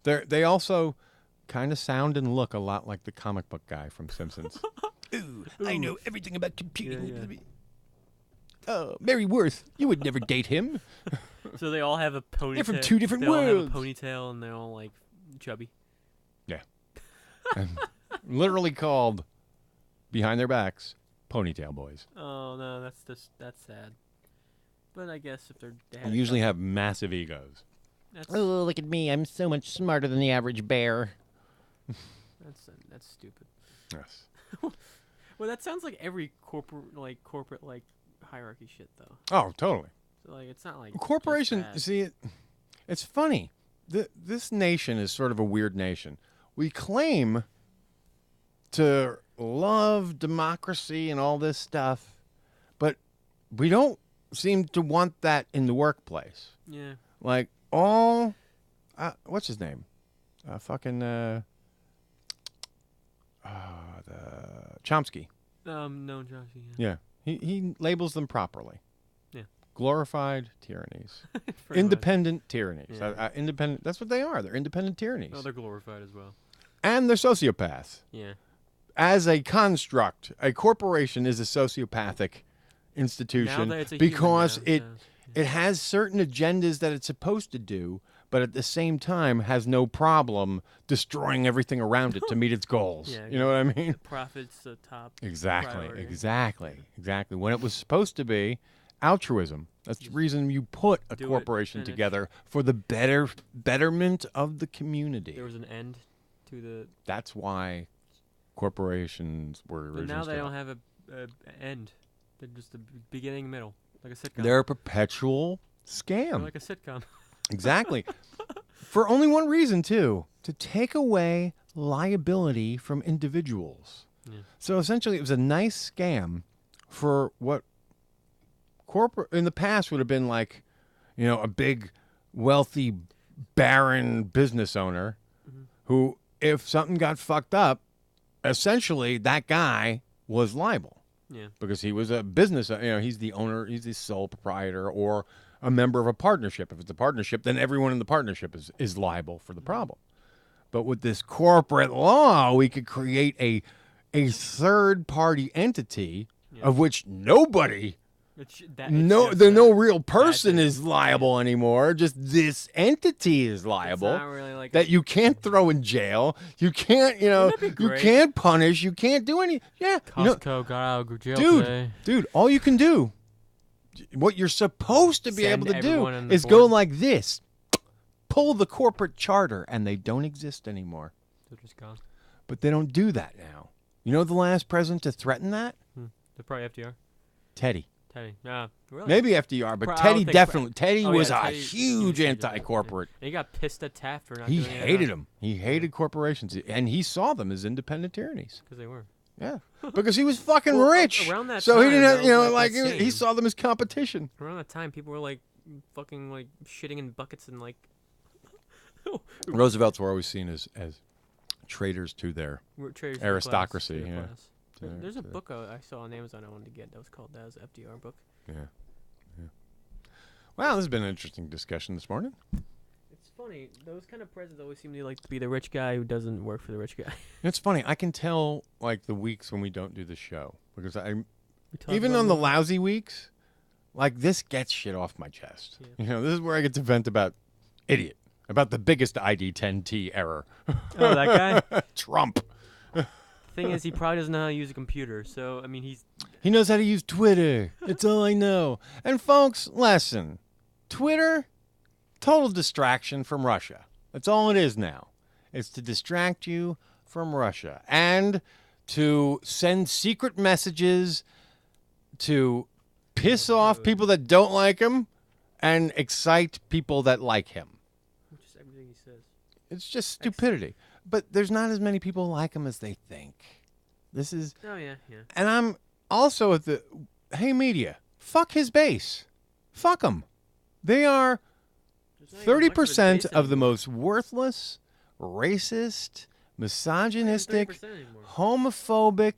They also kind of sound and look a lot like the comic book guy from Simpsons. Ooh, I know everything about computers. Yeah. Oh, Mary Worth, you would never date him. So they all have a ponytail. They're from two different they all worlds. have a ponytail and they're all like chubby. Yeah. And literally called behind their backs ponytail boys. Oh no, that's sad. But I guess if they They usually have massive egos. Oh, look at me! I'm so much smarter than the average bear. that's stupid. Yes. Well, that sounds like every corporate hierarchy shit though. Oh, totally. So like it's not like Corporation. See, it's funny. This nation is sort of a weird nation. We claim to love democracy and all this stuff, but we don't seem to want that in the workplace. Yeah. Like what's his name? The Chomsky. No, Josh. Yeah. He labels them properly. Yeah. Glorified tyrannies. Independent tyrannies. Yeah. Independent. That's what they are. They're independent tyrannies. Oh, they're glorified as well. And they're sociopaths. Yeah. As a construct, a corporation is a sociopathic institution because it has certain agendas that it's supposed to do, but at the same time has no problem destroying everything around it to meet its goals. Yeah, you know what I mean? The profit's the top. Exactly. Priority. Exactly. When it was supposed to be altruism. That's the reason you put a corporation together, for the betterment of the community. There was an end to the. That's why corporations were originally. But now they don't have an end. They're just the beginning, middle, like a sitcom. They're a perpetual scam. They're like a sitcom. Exactly. For only one reason, too: to take away liability from individuals. Yeah. So essentially, it was a nice scam for what corporate in the past would have been like, a big, wealthy, barren business owner who, if something got fucked up, essentially that guy was liable. Yeah. Because he was a business, he's the owner, he's the sole proprietor or a member of a partnership. If it's a partnership, then everyone in the partnership is liable for the problem. But with this corporate law, we could create a third-party entity of which nobody... no real person is liable anymore. Just this entity is liable. It's not really like that you can't throw in jail. You can't, you can't punish. You can't do any. Yeah, Costco got out of jail today. Dude, all you can do, what you're supposed to be Send able to do, everyone on the is board. go like this, pull the corporate charter, and they don't exist anymore. They're just gone. But they don't do that now. You know the last president to threaten that? They're probably FDR. Teddy. Nah, really? Maybe FDR, but Teddy definitely. Teddy was a huge anti-corporate. And he got pissed at Taft for not He doing anything. hated them. He hated corporations, and he saw them as independent tyrannies. Because they were. Yeah, because he was fucking Well, rich. around that so he time, didn't, though, like that he scene. saw them as competition. Around that time, people were like fucking like shitting in buckets and like. Roosevelts were always seen as traitors to their traitors to the aristocracy. class, to the Yeah. class. There's a book I saw on Amazon I wanted to get that was called that was an FDR book. Yeah. Well, this has been an interesting discussion this morning. It's funny. Those kind of presidents always seem to like to be the rich guy who doesn't work for the rich guy. It's funny. I can tell like the weeks when we don't do the show because talk even about on the movies. lousy weeks, like this gets shit off my chest. Yeah. This is where I get to vent about about the biggest ID10T error. Oh, that guy? Trump. The thing is, he probably doesn't know how to use a computer. So I mean, He knows how to use Twitter. It's all I know. And folks, lesson. Twitter, total distraction from Russia. That's all it is now. It's to distract you from Russia and to send secret messages to piss off people that don't like him and excite people that like him. which is everything he says. It's just stupidity. But there's not as many people like him as they think. This is... Oh, yeah. And I'm also at the... Hey, media, fuck his base. Fuck them. They are 30% of the most worthless, racist, misogynistic, homophobic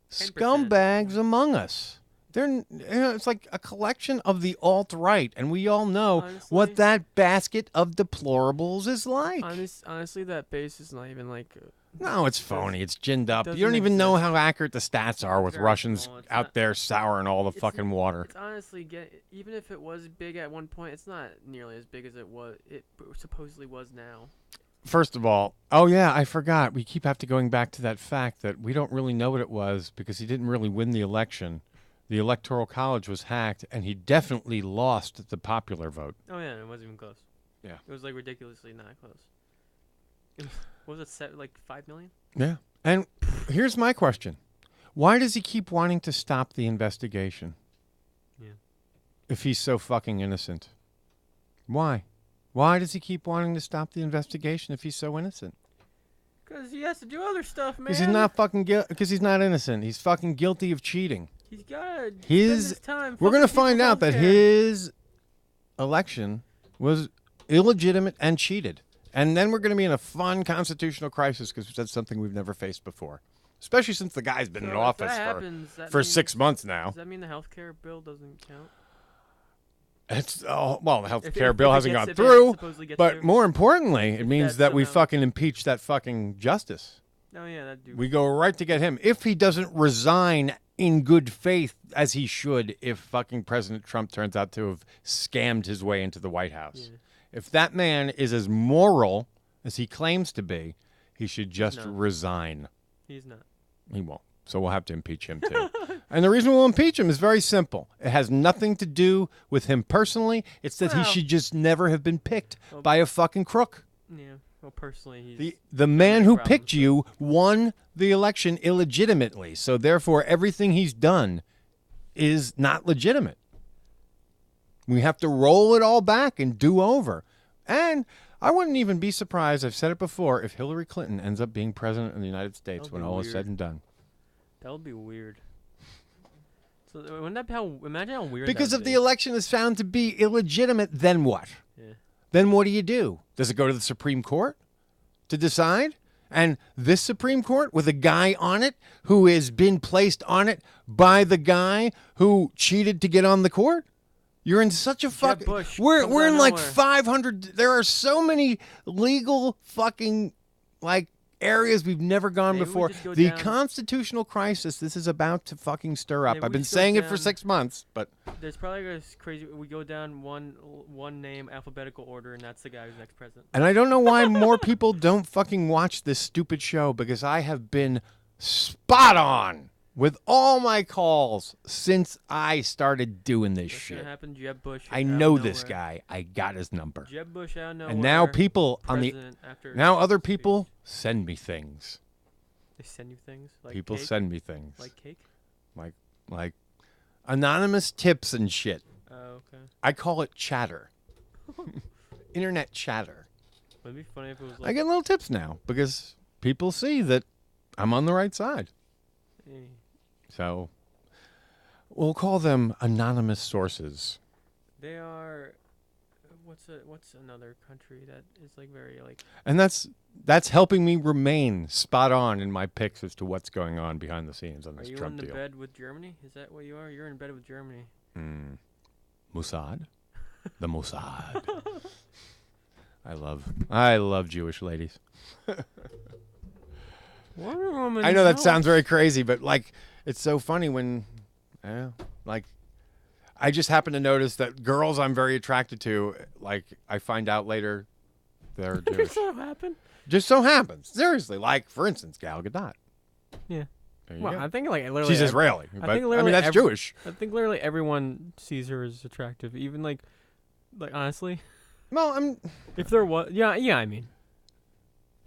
scumbags among us. They're, it's like a collection of the alt-right, and we all know what that basket of deplorables is like. Honestly, that base is not even like No, it's phony. It's ginned up. You doesn't don't even know exist. how accurate the stats are with Very Russians small. It's out not- there souring all the It's fucking n- water. It's honestly even if it was big at one point, it's not nearly as big as it supposedly was now. First of all, oh yeah, I forgot. We keep going back to that fact that we don't really know what it was because he didn't really win the election. The Electoral College was hacked, and he definitely lost the popular vote. Oh yeah, it wasn't even close. Yeah. It was like ridiculously not close. It was, what was it set like 5 million? Yeah. And here's my question. Why does he keep wanting to stop the investigation? Yeah. If he's so fucking innocent. Why? Why does he keep wanting to stop the investigation if he's so innocent? Because he has to do other stuff, man. Because he's not fucking because he's not innocent. He's fucking guilty of cheating. He's gotta spend His his time. we're gonna fucking people's find out that healthcare. his election was illegitimate and cheated. And then we're going to be in a fun constitutional crisis because that's something we've never faced before. Especially since the guy's been in So if office that happens, that for means- 6 months now. Does that mean the healthcare bill doesn't count? It's well, the health If care it bill hasn't gets- gone if it through, supposedly gets but through. more importantly, it means that that we somehow- fucking impeach that fucking justice. Oh yeah, that dude. We go right to get him. If he doesn't resign in good faith, as he should, if fucking President Trump turns out to have scammed his way into the White House. Yeah. If that man is as moral as he claims to be, he should just not. resign. He's not. He won't. So we'll have to impeach him too. And the reason we'll impeach him is very simple. It has nothing to do with him personally. It's that he Well- should just never have been picked by a fucking crook. Yeah. Well, personally, he's The man who problems picked you won the election illegitimately. So therefore, everything he's done is not legitimate. We have to roll it all back and do over. And I wouldn't even be surprised, I've said it before, if Hillary Clinton ends up being president of the United States That'd when be all is weird. said and done. That would be weird. So wouldn't that be imagine how weird? Because that if would the be. election is found to be illegitimate, then what? Yeah. Then what do? Does it go to the Supreme Court to decide? And this Supreme Court with a guy on it who has been placed on it by the guy who cheated to get on the court? You're in such a fucking... Bush We're comes in out of like nowhere. 500... There are so many legal fucking like areas we've never gone Maybe we before. just go The down- constitutional crisis this is about to fucking stir up. Maybe I've we been just go saying it for down- 6 months, but... There's probably this crazy. We go down one name alphabetical order, and that's the guy who's next president. And I don't know why more people don't fucking watch this stupid show because I have been spot on with all my calls since I started doing this What's shit. gonna happen? Jeb Bush. I out of know this nowhere. guy. I got his number. Jeb Bush out of nowhere. And now people on the president after now other speech. people send me things. They send you things. Like People cake? send me things. Like cake. Like anonymous tips and shit. Oh, okay. I call it chatter. Internet chatter. Would it be funny if it was I like? get little tips now because people see that I'm on the right side. eh, So we'll call them anonymous sources. They are. What's another country that is like very like? And that's helping me remain spot on in my picks as to what's going on behind the scenes on Are this you Trump in the deal. bed with Germany? Is that what you are? You're in bed with Germany. Mossad? The Mossad. I love Jewish ladies. Wonder Woman. I know that no. sounds very crazy, but like it's so funny when like I just happen to notice that girls I'm very attracted to, like I find out later they're Jewish. so happen. Just so happens. Seriously, like for instance, Gal Gadot. Yeah. There you Well, go. I think like literally. She's Israeli, but I mean that's Jewish. I think literally everyone sees her as attractive, even like honestly. Well, If there was, yeah. I mean,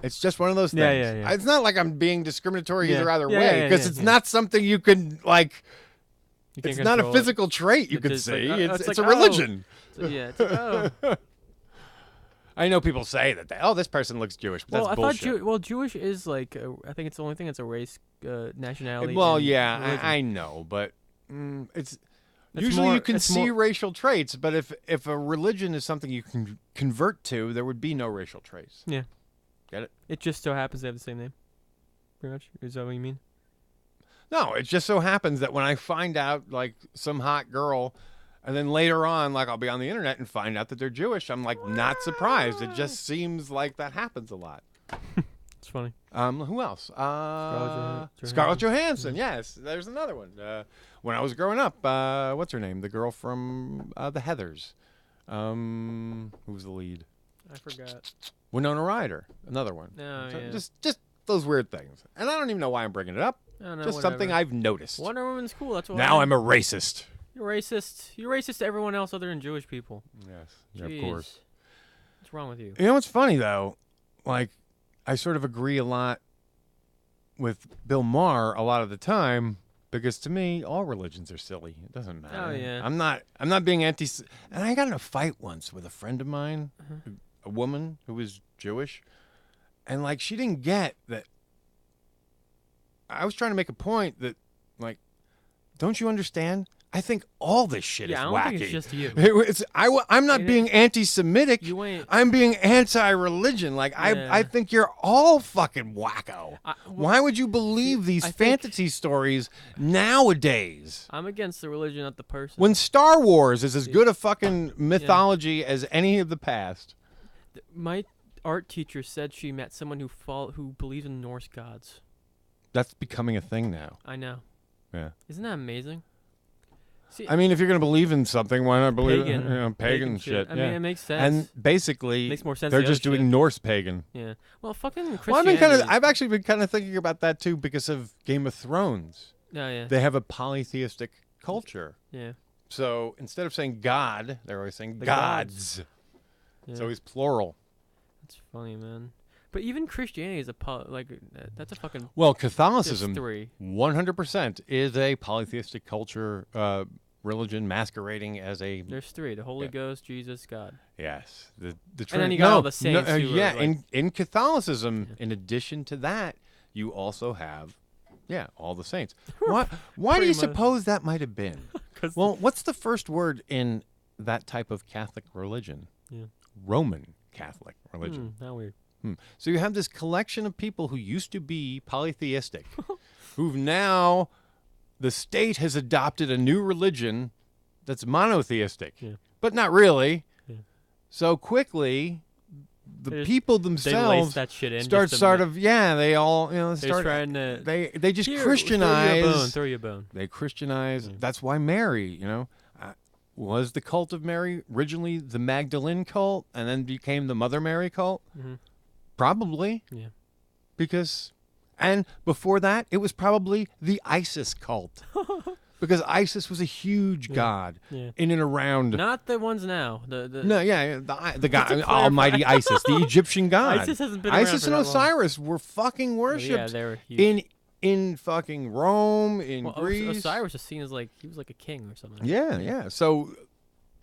it's just one of those things. Yeah. It's not like I'm being discriminatory Yeah. either Yeah, way yeah, because yeah, it's yeah. not something you can like. you can't It's not a control it. physical trait you It's could just see. like, it's it's a like, religion. So, yeah. It's like, oh. I know people say that this person looks Jewish, but Well, that's I bullshit. thought Jewish is like I think it's the only thing that's a race, nationality. Well, and yeah, religion. I know, but it's It's usually more- you can it's see more- racial traits. But if a religion is something you can convert to, there would be no racial traits. Yeah. Get it? It just so happens they have the same name. Pretty much. Is that what you mean? No, it just so happens that when I find out like some hot girl, and then later on, like I'll be on the internet and find out that they're Jewish, I'm like not surprised. It just seems like that happens a lot. It's funny. Who else? Johansson. Scarlett Johansson. Yes, there's another one. When I was growing up, what's her name? The girl from the Heathers. Who was the lead? I forgot. Winona Ryder. Another one. Oh, So yeah. Just those weird things. And I don't even know why I'm bringing it up. I don't know, Just something whatever. I've noticed. Wonder Woman's cool. That's why. Now I'm a racist. You're racist. You're racist to everyone else other than Jewish people. Yes, yeah, Jeez. of course. What's wrong with you? You know what's funny though? Like, I sort of agree a lot with Bill Maher a lot of the time because to me, all religions are silly. It doesn't matter. Oh, yeah. I'm not being anti. And I got in a fight once with a friend of mine, a woman who was Jewish, and like she didn't get that. I was trying to make a point that, like, don't you understand? I think all this shit is I don't wacky. think it's just you. I'm not being anti-Semitic. You ain't. I'm being anti-religion. Like I think you're all fucking wacko. Why would you believe these fantasy stories nowadays? I'm against the religion, not the person. When Star Wars is as good a fucking mythology as any of the past. My art teacher said she met someone who believes in Norse gods. That's becoming a thing now. I know. Yeah. Isn't that amazing? See, I mean, if you're going to believe in something, why not believe pagan, in pagan shit? I mean, it makes sense. And basically, makes more sense they're the just other doing shit. Norse pagan. Yeah. Well, fucking Well, Christianity. I've actually been kind of thinking about that too because of Game of Thrones. Oh, yeah. They have a polytheistic culture. Yeah. So instead of saying God, they're always saying The gods. Yeah. It's always plural. That's funny, man. But even Christianity is that's a fucking. Well, Catholicism, there's 3. 100% is a polytheistic culture, religion masquerading as a. There's 3: the Holy Ghost, Jesus, God. Yes, the And then you got all the saints. who are, yeah, like, in Catholicism, in addition to that, you also have, all the saints. Why do Pretty you much. suppose that might have been? Well, what's the first word in that type of Catholic religion? Yeah. Roman Catholic religion. How weird. So you have this collection of people who used to be polytheistic, who've now, the state has adopted a new religion that's monotheistic, but not really. Yeah. So quickly, the people They lace themselves that shit in. start just to sort ma- of they all They're start trying to. they just Here, Christianize. Throw you a bone. They Christianize. That's why Mary, was the cult of Mary originally the Magdalene cult and then became the Mother Mary cult? Mm-hmm. Probably. Yeah. Because, and before that, it was probably the Isis cult. Because Isis was a huge god in and around. Not the ones now. The the god, Almighty Isis, the Egyptian god. ISIS hasn't been around Isis for and that long. Osiris were fucking worshipped they were huge. in fucking Rome, in Greece. Osiris is seen as like he was like a king or something. Yeah. So,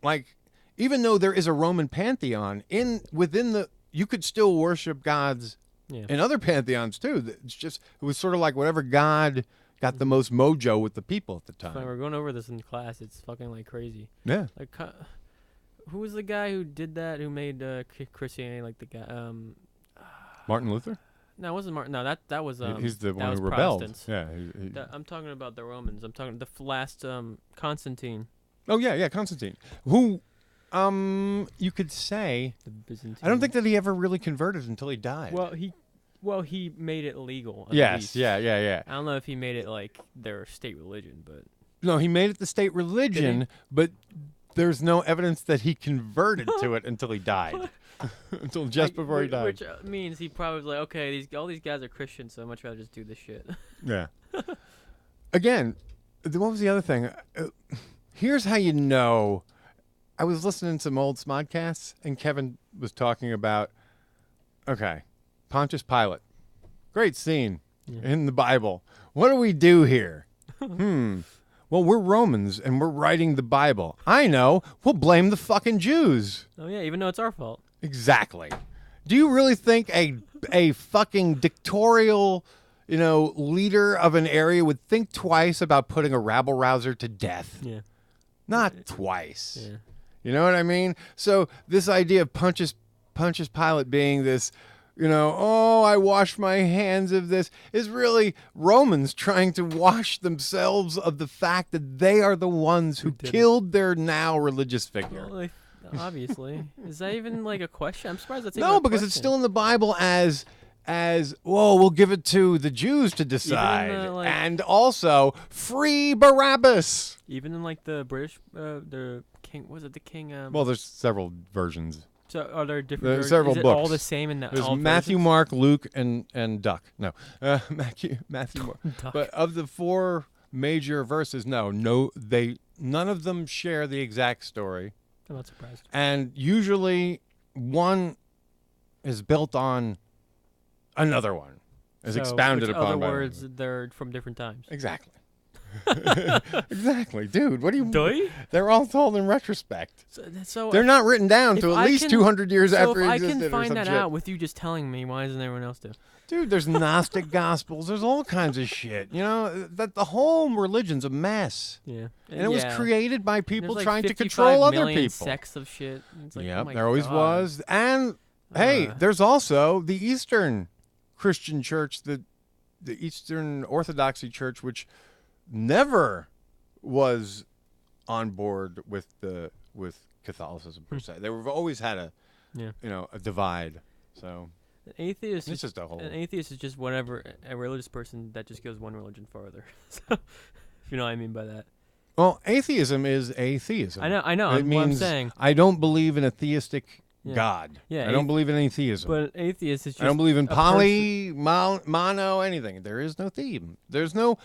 like, even though there is a Roman pantheon within the, you could still worship gods in other pantheons too. It's just it was sort of like whatever god got the most mojo with the people at the time. We're going over this in class. It's fucking like crazy. Yeah. Like, who was the guy who did that? Who made Christianity like the guy? Martin Luther? No, it wasn't Martin. No, that was He's the that one was who rebelled. Protestants. Yeah. I'm talking about the Romans. I'm talking the last Constantine. Oh yeah, Constantine. Who, you could say. The Byzantine. I don't think that he ever really converted until he died. Well, he made it legal. At Yes. least. Yeah. I don't know if he made it like their state religion, but No, he made it the state religion, but there's no evidence that he converted to it until he died. Until just before he died. Which means he probably was like, okay, all these guys are Christians, so I'd much rather just do this shit. Yeah. Again, what was the other thing? Here's how you know. I was listening to some old Smodcasts, and Kevin was talking about, Pontius Pilate. Great scene in the Bible. What do we do here? Well, we're Romans, and we're writing the Bible. I know. We'll blame the fucking Jews. Oh, yeah, even though it's our fault. Exactly. Do you really think a fucking dictatorial, leader of an area would think twice about putting a rabble-rouser to death? Yeah. Not twice. Yeah. You know what I mean? So this idea of Pontius Pilate being this, I wash my hands of this, is really Romans trying to wash themselves of the fact that they are the ones who killed their now religious figure. Well, obviously. Is that even like a question? I'm surprised that's even a No, because it's question. still in the Bible as as, whoa, we'll give it to the Jews to decide. And also, free Barabbas. Even in like the British, the king, was it the king? Well, there's several versions. So are there different There's versions? several Is it books. all the same in There's all Matthew, versions? Mark, Luke, and Duck. No, Matthew, Mark. Duck. But of the 4 major verses, none of them share the exact story. I'm not surprised. And usually, one is built on another one, is expounded upon. In other by words, another. they're from different times. Exactly. Exactly, dude. What do you? Do They're all told in retrospect. So they're not written down if to at I least can- 200 years so after if it I existed. can or find some that shit. out with you just telling me, why doesn't everyone else do? Dude, there's Gnostic gospels. There's all kinds of shit. You know, that the whole religion's a mess. Yeah. And it was created by people There's like trying to 55 control other million people. sects of shit. It's like, Yep, oh my there always God. was. And hey, there's also the Eastern Christian Church, the Eastern Orthodoxy Church, which never was on board with Catholicism per se. They've always had a divide. So An atheist it's is just a whole. An atheist is just whatever a religious person that just goes one religion farther. So, if you know what I mean by that. Well, atheism is atheism. I know. It means what I'm saying. I don't believe in a theistic Yeah. God. Yeah, I don't believe in any theism. But an atheist is just I don't believe in a poly, mono, anything. There is no theme. There's no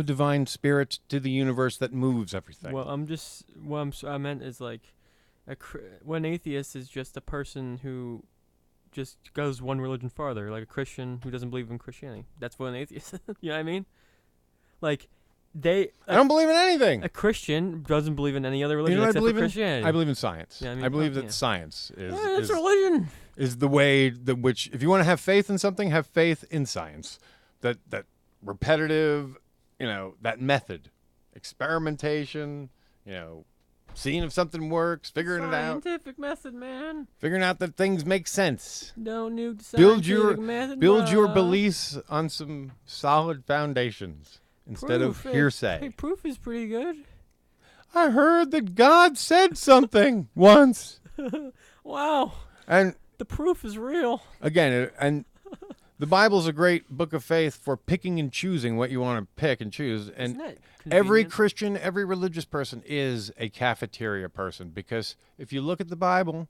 divine spirit to the universe that moves everything. Well, I meant is like, when atheist is just a person who just goes one religion farther, like a Christian who doesn't believe in Christianity. That's what an atheist is. You know what I mean? Like, I don't believe in anything. A Christian doesn't believe in any other religion You know what I except believe for in? Christianity. I believe in science. Yeah, I believe that science it's religion. Is the way which, if you want to have faith in something, have faith in science. That repetitive, that method, experimentation, seeing if something works, figuring it out. Scientific method, man. Figuring out that things make sense. Don't need Build scientific method. build your bruh. beliefs on some solid foundations instead of hearsay. Hey, proof is pretty good. I heard that God said something once. Wow. And the proof is real. Again, and the Bible's a great book of faith for picking and choosing what you want to pick and choose. And Isn't that every convenient? Christian, every religious person is a cafeteria person, because if you look at the Bible,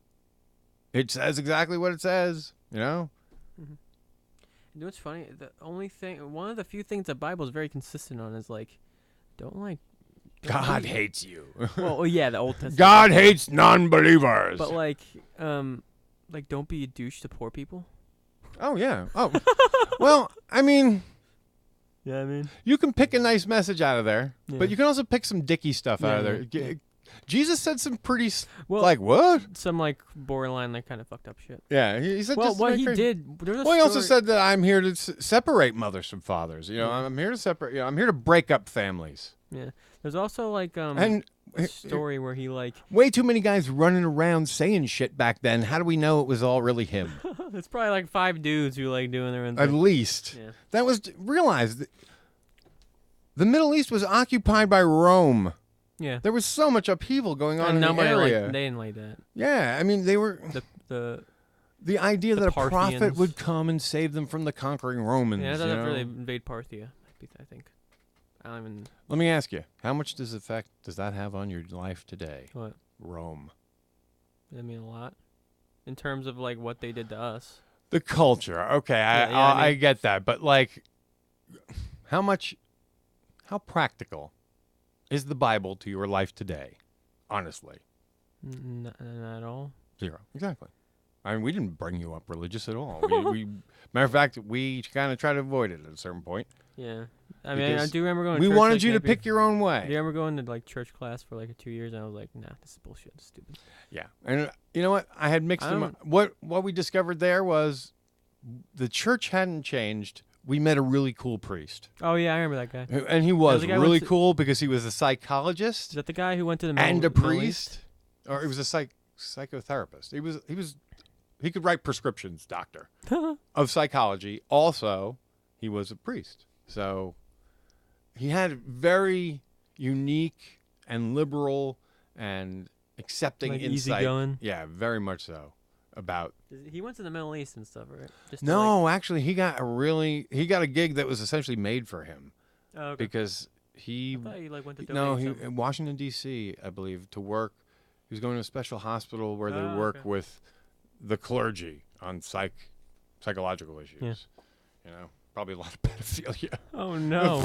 it says exactly what it says, Mm-hmm. You know what's funny? One of the few things the Bible is very consistent on is like, don't God hates you. Well, yeah, the Old Testament. God hates non-believers. But don't be a douche to poor people. Oh, yeah. Oh, well, I mean... Yeah, I mean... You can pick a nice message out of there, Yeah. but you can also pick some dicky stuff out of there. Yeah. Jesus said some pretty... what? Some, borderline, kind of fucked up shit. Yeah, he said Well, just what like he crazy. did... There was a Well, he also story- said that I'm here to separate mothers from fathers. I'm here to separate... I'm here to break up families. Yeah. There's also, And a story where he, way too many guys running around saying shit back then. How do we know it was all really him? It's probably 5 dudes who doing their own thing. At least. Yeah. That was... Realize, the Middle East was occupied by Rome. Yeah. There was so much upheaval going on And in the nobody area. they didn't like that. Yeah, I mean, they were... The idea that a prophet Parthians. would come and save them from the conquering Romans. Yeah, it you doesn't know? really invade Parthia, I think. I don't even... Let me ask you, how much does that have on your life today? What? Rome. I mean, a lot. In terms of, what they did to us. The culture. Okay, I I get that. But, how practical is the Bible to your life today? Honestly. Not at all. Zero. Exactly. I mean, we didn't bring you up religious at all. Matter of fact, we kind of try to avoid it at a certain point. Yeah. I mean, I do remember going to we church, wanted you to pick your own way. I remember going to, church class for, 2 years, and I was like, nah, this is bullshit. It's stupid. Yeah. And you know what? I had mixed them. What we discovered there was the church hadn't changed. We met a really cool priest. Oh, yeah, I remember that guy. And he was the guy really went to- cool because he was a psychologist. Is that the guy who went to the and a Middle priest? East? Or he was a psychotherapist. He could write prescriptions, doctor, of psychology. Also, he was a priest. So he had very unique and liberal and accepting insight. Easygoing. Yeah, very much so. about. He went to the Middle East and stuff, right? Just No, actually, he got a gig that was essentially made for him. Oh, okay. Because he. I thought he went to No, donate in Washington D.C., I believe, to work. He was going to a special hospital where they work with the clergy on psychological issues. Yeah. You know, probably a lot of pedophilia. Oh no.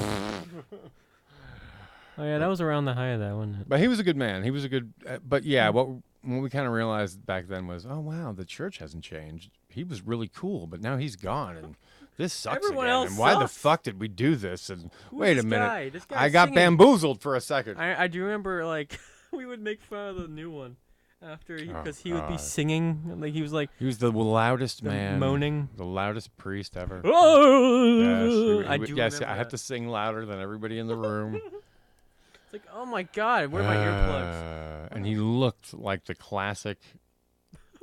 Oh yeah, that was around the height of that, wasn't it? But he was a good man. He was a good. But yeah, what we kind of realized back then was, oh wow, the church hasn't changed. He was really cool, but now he's gone, and this sucks Everyone again. else And why the sucks. fuck did we do this? And wait a minute, This I guy's got singing. bamboozled for a second. I do remember we would make fun of the new one after because he would be God. singing he was the loudest man, moaning, the loudest priest ever. Oh, Yes, yes, I have to sing louder than everybody in the room. It's like, oh my God, where are my earplugs? And he looked like the classic.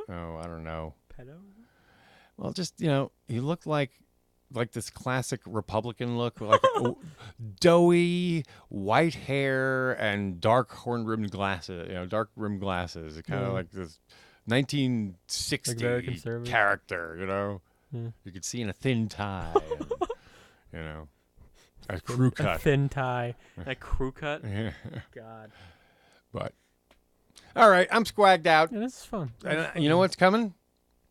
Oh, I don't know. Pedo? Well, just he looked like this classic Republican look, like doughy white hair and dark horn-rimmed glasses. Dark rimmed glasses. Kind of like this 1960 character. Yeah. You could see in a thin tie. And, a crew cut. A thin tie. A crew cut? God. But, all right, I'm squagged out. Yeah, this is fun. And you know what's coming?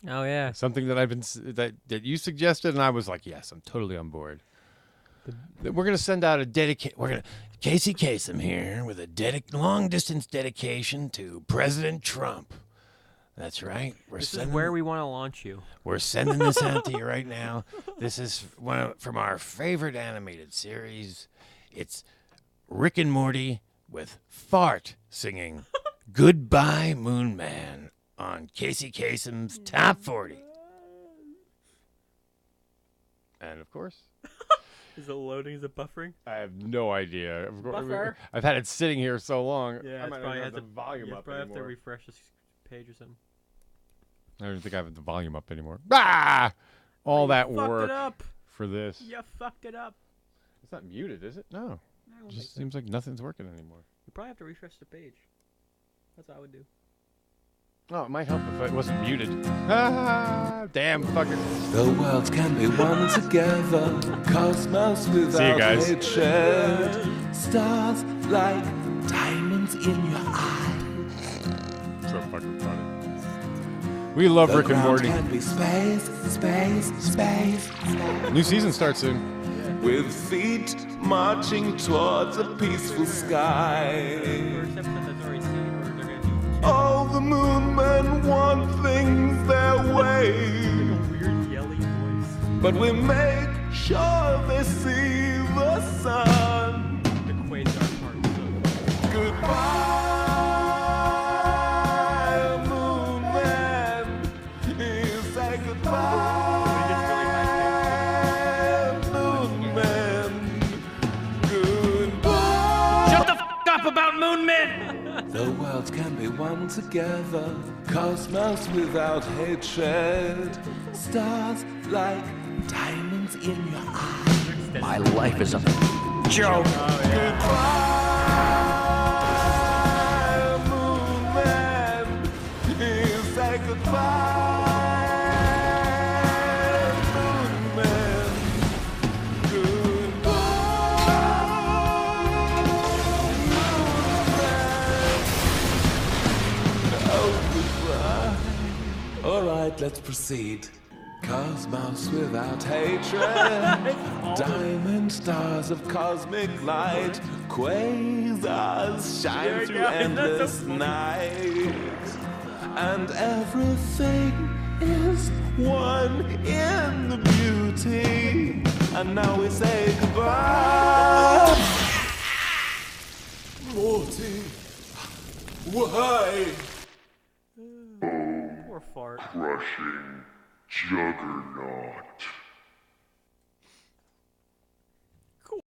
Oh, yeah. Something that that you suggested, and I was like, yes, I'm totally on board. We're going to send out Casey Kasem here with a long-distance dedication to President Trump. That's right. This is where we want to launch you. We're sending this out to you right now. This is from our favorite animated series. It's Rick and Morty with Fart singing Goodbye MoonMan on Casey Kasem's Top 40. And, of course... Is it loading? Is it buffering? I have no idea. Buffer? I've had it sitting here so long. Yeah, I might not have the volume up probably anymore. have to refresh this page or something. I don't think I have the volume up anymore. Ah! All that fucked work it up. for this. You fucked it up. It's not muted, is it? No. It just seems like nothing's working anymore. You probably have to refresh the page. That's what I would do. Oh, it might help if it wasn't muted. Ah, damn fucker. The worlds can be one together. Cosmos without guys. hatred. Stars like diamonds in your eye. So fucking funny. We love The Rick and ground Morty. can be space, space, space. New season starts soon. With feet marching towards a peaceful sky. First episode that's already seen, or they're going to do All the MoonMen want things their way. a weird yelly voice. But we make sure they see the sun. The quasar part. So Goodbye, MoonMan. You say goodbye, MoonMan. Goodbye. shut the f*** up about MoonMan! The worlds can be one together. Cosmos without hatred. Stars like diamonds in your eyes. My life is a joke. Goodbye, MoonMan. You say goodbye, MoonMan. Goodbye, MoonMan. All right, let's proceed. Cosmos without hatred. Diamond stars of cosmic light. Quasars shine through endless night. And everything is one in the beauty. And now we say goodbye. Morty, why? Poor fart. Crushing juggernaut.